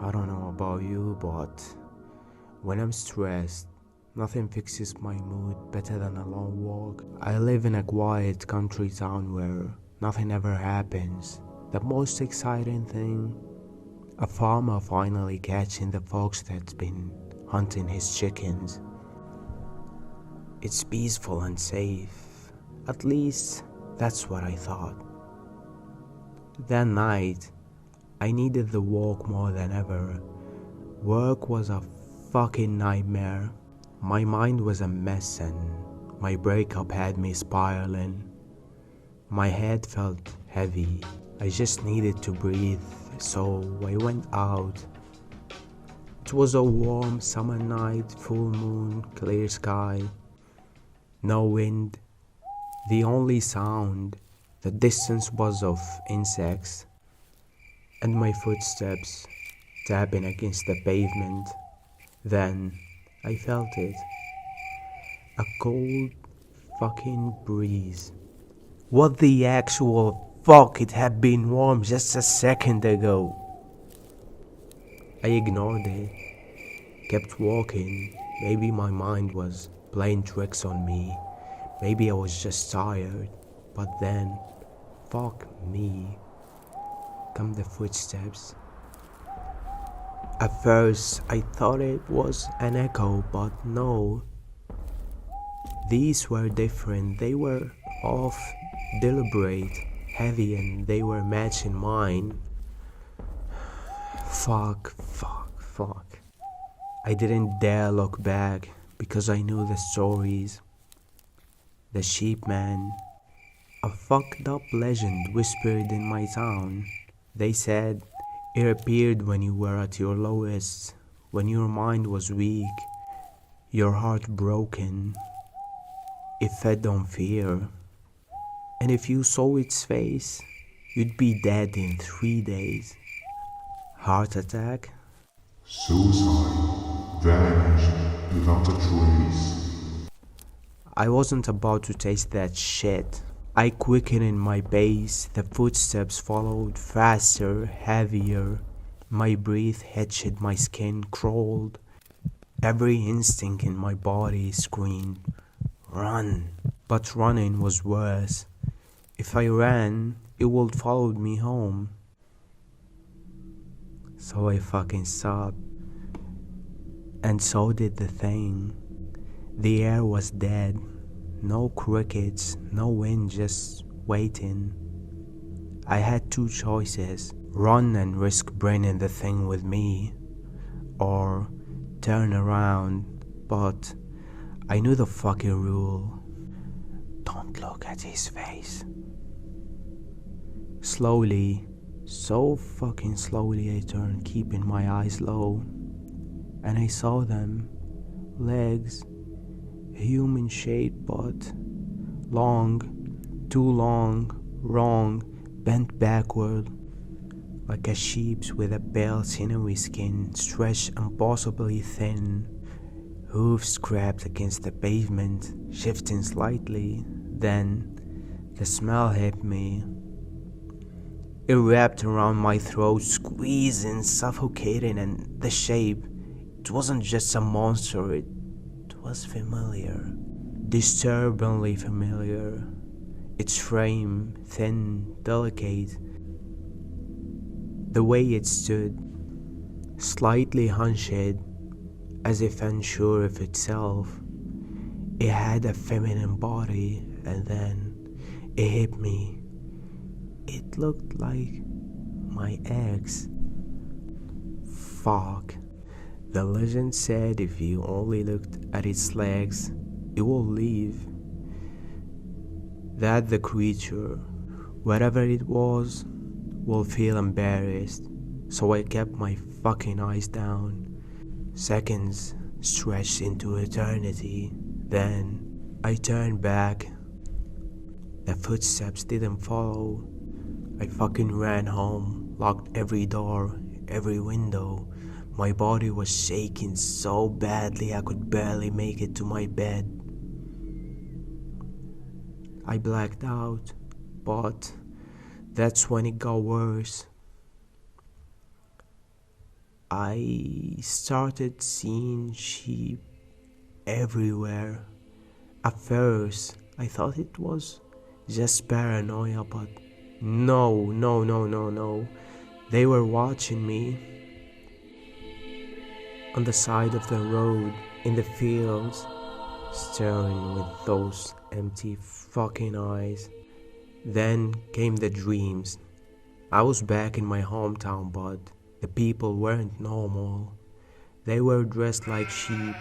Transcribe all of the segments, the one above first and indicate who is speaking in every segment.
Speaker 1: I don't know about you, but when I'm stressed, nothing fixes my mood better than a long walk. I live in a quiet country town where nothing ever happens. The most exciting thing, a farmer finally catching the fox that's been hunting his chickens. It's peaceful and safe. At least, that's what I thought. That night, I needed the walk more than ever. Work was a fucking nightmare. My mind was a mess and my breakup had me spiraling. My head felt heavy. I just needed to breathe, so I went out. It was a warm summer night, full moon, clear sky, no wind. The only sound, the distant buzz of insects, and my footsteps tapping against the pavement. Then I felt it. A cold fucking breeze. What the actual fuck? It had been warm just a second ago. I ignored it, kept walking. Maybe my mind was playing tricks on me. Maybe I was just tired. But then, fuck me, come the footsteps. At first, I thought it was an echo, but no. These were different. They were off, deliberate, heavy, and they were matching mine. Fuck. I didn't dare look back because I knew the stories. The sheep man, a fucked up legend whispered in my town. They said it appeared when you were at your lowest, when your mind was weak, your heart broken. It fed on fear. And if you saw its face, you'd be dead in 3 days. Heart attack?
Speaker 2: Suicide vanished without a trace.
Speaker 1: I wasn't about to taste that shit. I quickened my pace, the footsteps followed faster, heavier. My breath hitched, my skin crawled. Every instinct in my body screamed, run. But running was worse. If I ran, it would follow me home. So I fucking stopped. And so did the thing. The air was dead. No crickets, no wind, just waiting. I had two choices. Run and risk bringing the thing with me. Or turn around. But I knew the fucking rule. Don't look at his face. Slowly, so fucking slowly I turned, keeping my eyes low. And I saw them. Legs. Human shape, but long, too long, wrong, bent backward. Like a sheep's with a pale sinewy skin, stretched impossibly thin. Hooves scraped against the pavement, shifting slightly. Then the smell hit me. It wrapped around my throat, squeezing, suffocating, and the shape, it wasn't just a monster, it was familiar. Disturbingly familiar. Its frame, thin, delicate. The way it stood, slightly hunched, as if unsure of itself. It had a feminine body, and then it hit me. It looked like my ex. Fuck. The legend said if you only looked at its legs, it will leave. That the creature, whatever it was, will feel embarrassed. So I kept my fucking eyes down. Seconds stretched into eternity. Then I turned back. The footsteps didn't follow. I fucking ran home, locked every door, every window. My body was shaking so badly I could barely make it to my bed. I blacked out, but that's when it got worse. I started seeing sheep everywhere. At first, I thought it was just paranoia, but no. They were watching me on the side of the road, in the fields, staring with those empty fucking eyes. Then came the dreams. I was back in my hometown, but the people weren't normal. They were dressed like sheep.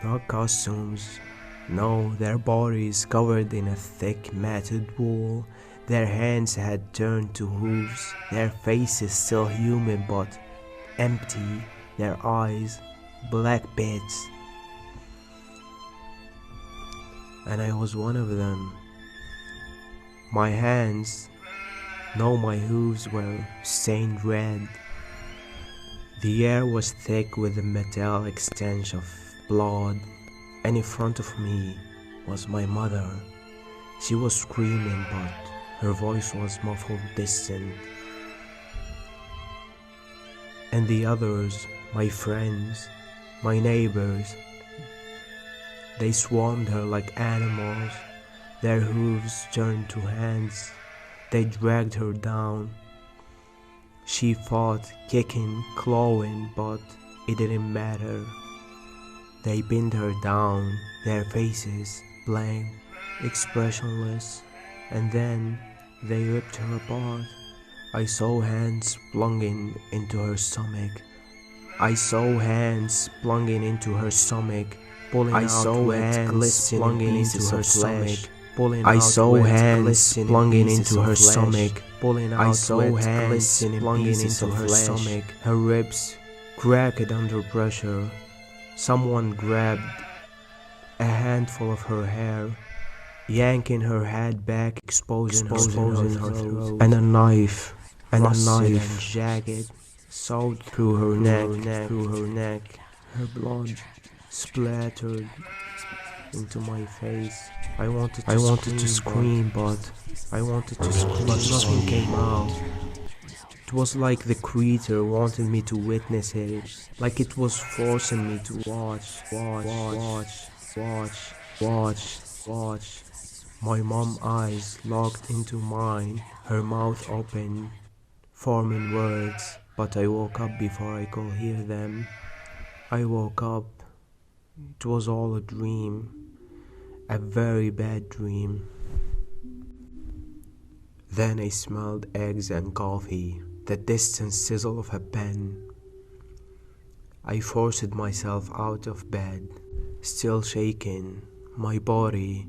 Speaker 1: Not costumes. No, their bodies covered in a thick matted wool. Their hands had turned to hooves. Their faces still human but empty. Their eyes black pits. And I was one of them. My hands, no, my hooves were stained red. The air was thick with the metallic stench of blood, and in front of me was my mother. She was screaming, but her voice was muffled, distant. And the others, my friends, my neighbors, they swarmed her like animals. Their hooves turned to hands. They dragged her down. She fought, kicking, clawing, but it didn't matter. They pinned her down, their faces blank, expressionless, and then they ripped her apart. I saw hands plunging into her stomach. I saw hands plunging into her stomach, pulling out wet, glistening pieces of flesh. I saw hands plunging into her stomach, pulling out wet, glistening pieces of her stomach. Her ribs cracked under pressure. Someone grabbed a handful of her hair, yanking her head back, exposing her throat, and a knife, jagged, sawed through her neck. Her blood splattered into my face. I wanted to scream, but nothing came out. It was like the creature wanted me to witness it, like it was forcing me to watch. My mom's eyes locked into mine, her mouth open, forming words, but I woke up before I could hear them. I woke up. It was all a dream, a very bad dream. Then I smelled eggs and coffee, the distant sizzle of a pen. I forced myself out of bed, still shaking, my body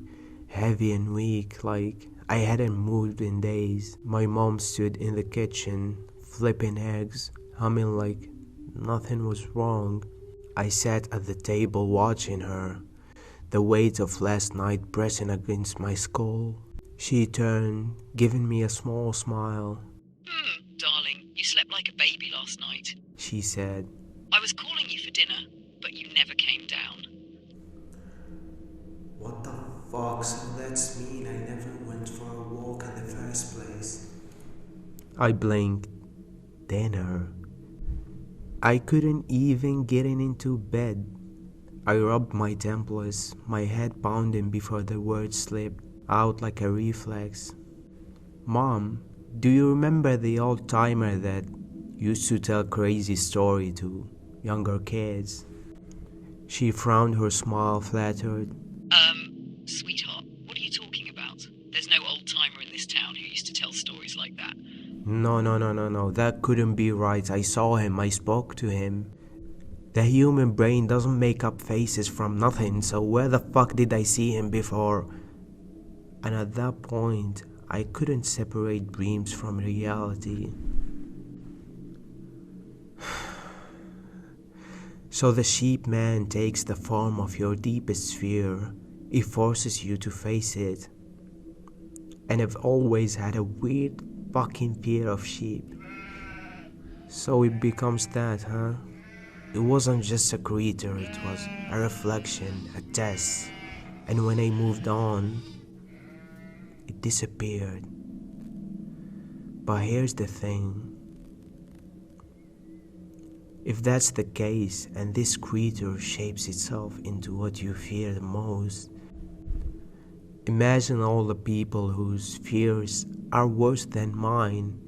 Speaker 1: heavy and weak, like I hadn't moved in days. My mom stood in the kitchen, flipping eggs, humming like nothing was wrong. I sat at the table watching her, the weight of last night pressing against my skull. She turned, giving me a small smile.
Speaker 3: Darling, you slept like a baby last night,
Speaker 1: she said.
Speaker 3: I was calling you for dinner, but you never came down.
Speaker 1: What the fuck? So that's mean I never went for a walk in the first place. I blinked. Dinner. I couldn't even get into bed. I rubbed my temples, my head pounding before the words slipped out like a reflex. Mom, do you remember the old timer that used to tell crazy story to younger kids? She frowned, her smile flattered.
Speaker 3: Sweetheart, what are you talking about? There's no old timer in this town who used to tell stories like that.
Speaker 1: No, that couldn't be right. I saw him, I spoke to him. The human brain doesn't make up faces from nothing, so where the fuck did I see him before? And at that point, I couldn't separate dreams from reality. So the sheep man takes the form of your deepest fear. It forces you to face it. And I've always had a weird fucking fear of sheep. So it becomes that, huh? It wasn't just a creature, it was a reflection, a test. And when I moved on, it If that's the case, and this creature shapes itself into what you fear the most, imagine all the people whose fears are worse than mine.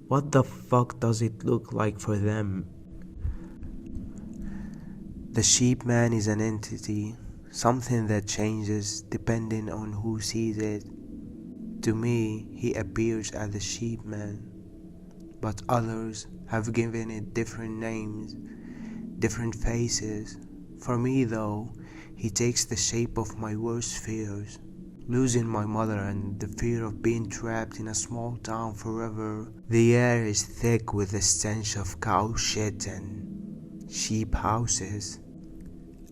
Speaker 1: What the fuck does it look like for them? The sheep man is an entity, something that changes depending on who sees it. To me, he appears as the sheep man, but others have given it different names, different faces. For me though, he takes the shape of my worst fears. Losing my mother and the fear of being trapped in a small town forever. The air is thick with the stench of cow shit and sheep houses.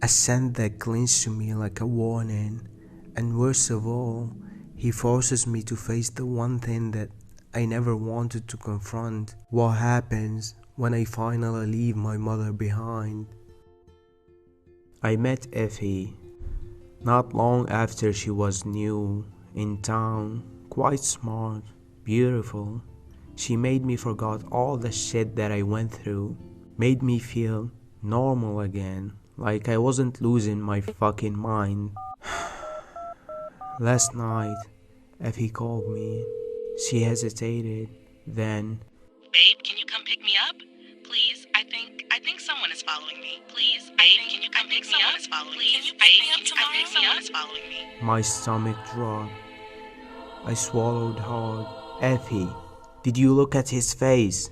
Speaker 1: A scent that clings to me like a warning. And worst of all, he forces me to face the one thing that I never wanted to confront. What happens when I finally leave my mother behind? I met Effie not long after. She was new in town, quite smart, beautiful. She made me forget all the shit that I went through, made me feel normal again, like I wasn't losing my fucking mind. Last night, Effie called me. She hesitated, then,
Speaker 4: Babe, can you come pick me up? Please, I think someone is following me. Please, babe, can you come pick me up? Please, babe, can you come pick someone is following me?
Speaker 1: my stomach dropped. I swallowed hard. Effie, did you look at his face?